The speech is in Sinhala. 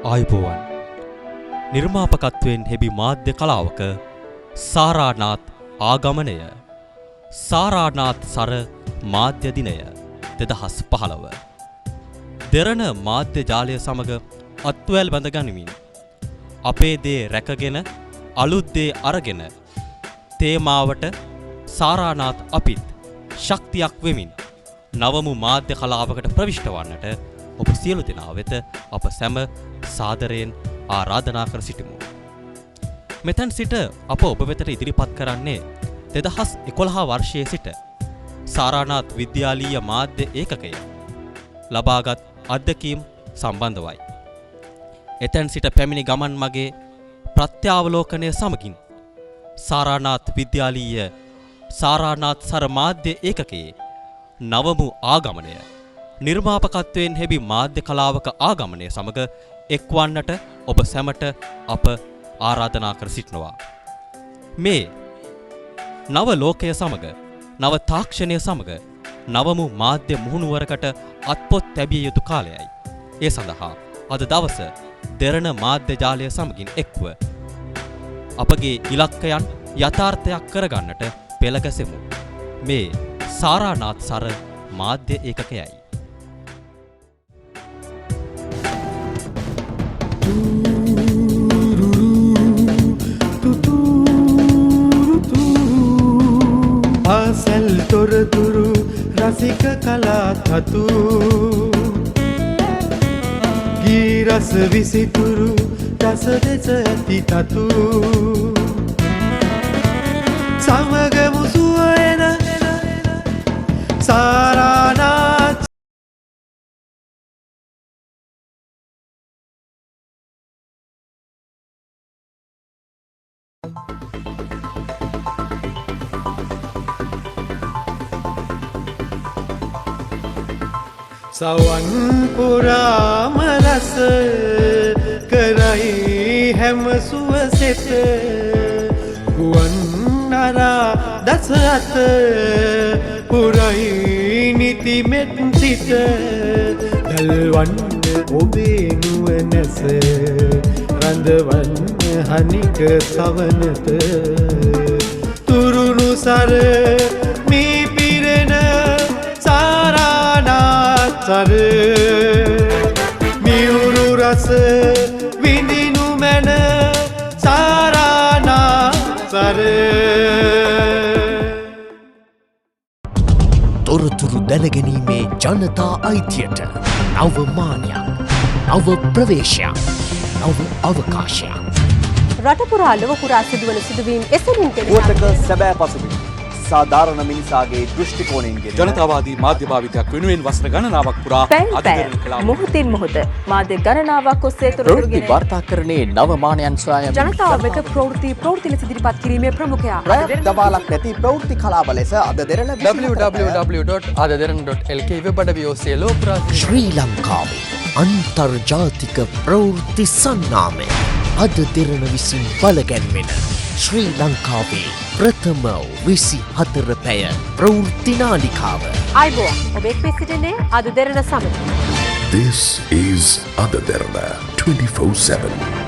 ආයුබෝවන් නිර්මාපකත්වයෙන් හෙබි මාධ්‍ය කලාවක සාරානාත් ආගමනය සාරානාත් සර මාධ්‍ය දිනය 2015 දෙරණ මාධ්‍ය ජාලය සමග අත්වැල් බඳ ගනිමින් අපේ දේ රැකගෙන අලුත් දේ අරගෙන තේමාවට සාරානාත් අපිත් ශක්තියක් වෙමින් නවමු මාධ්‍ය කලාවකට ප්‍රවිෂ්ඨ වන්නට ඔබ සියලු දෙනා වෙත අප සැම සාදරයෙන් ආරාධනා කර සිටිමු. මෙතෙන් සිට අප ඔබ වෙතට ඉදිරිපත් කරන්නේ 2011 වර්ෂයේ සිට සාරානාත් විද්‍යාලීය මාධ්‍ය ඒකකය ලබාගත් අත්දැකීම් සම්බන්ධවයි. එතෙන් සිට පැමිණි ගමන් මගේ ප්‍රත්‍යාවලෝකනය සමගින් සාරානාත් විද්‍යාලීය සාරානාත් සර මාධ්‍ය ඒකකයේ නවමු ආගමනය නිර්මාපකත්වයෙන් හෙබි මාධ්‍ය කලාවක ආගමනය සමග එක්වන්නට ඔබ සැමට අප ආරාධනා කර සිටිනවා. මේ නව ලෝකය සමග නව තාක්ෂණය සමග නවමු මාධ්‍ය මුහුණුවරකට අත්පොත් තැබිය යුතු කාලයයි. ඒ සඳහා අද දවස දෙරණ මාධ්‍ය ජාලය සමගින් එක්ව අපගේ ඉලක්කයන් යථාර්ථයක් කරගන්නට පෙළගැසෙමු. මේ සාරානාත් සර මාධ්‍ය ඒකකයයි. ආසල් තොරතුරු රසික කලා තතු ගීරස විසිතුරු රස දෙස ඇති තතු සමගමු සුවයන සාරානාත් සවන් පුරාම රස කරයි හැම සුවසෙත ගුවන් නරා දස අත පුරයි නිතිමෙත් සිත දල්වන්න ඔබේ නුවණැස රඳවන්න හනික සවනත තුරුණු සර මේ පිරෙන සාරානාත් සර මියුරු රස විඳිනු මැන සාරානාත් සර තොරතුරු දැනගැනීමේ ජනතා අයිතියට නව මානයක් නව ප්‍රවේශයක් නව අවකාශයක් රටපුරා ලොවපුරා සිදුවන සිදුවීම් එසැනින් පුවතක සැබෑ පසුබිම සාධාරණ මිනිසාගේ දෘෂ්ටි කෝණයෙන් ජනතාවාදී මාධ්‍ය භාවිතයක් වෙනුවෙන් වසර ගණනාවක් පුරා අධිකරණ කළා. මොහොතින් මොහොත මාධ්‍ය ගණනාවක් ඔස්සේ තොරතුරුගෙන වාර්තාකරණයේ නව මානයන් සොයා ජනතාව වෙත ප්‍රවෘත්ති ලෙස ඉදිරිපත් කිරීමේ ප්‍රමුඛයා දවාලක් නැති ප්‍රවෘත්ති කලාප ලෙස අද දෙරණ www.adaderana.lk වෙබ් අඩවිය ඔස්සේ ලෝකපුරා ශ්‍රී ලංකාවේ අන්තර්ජාතික ප්‍රවෘත්ති සන්නාමය අද දෙරණ විසින් බලගැන්වෙන ශ්‍රී ලංකාවේ ප්‍රථම 24 පැය ප්‍රවෘත්ති නාලිකාව. අයිබෝන් ඔබ එක් වී සිටින්නේ අද දෙරණ සමග. This is Adaderana 24/7.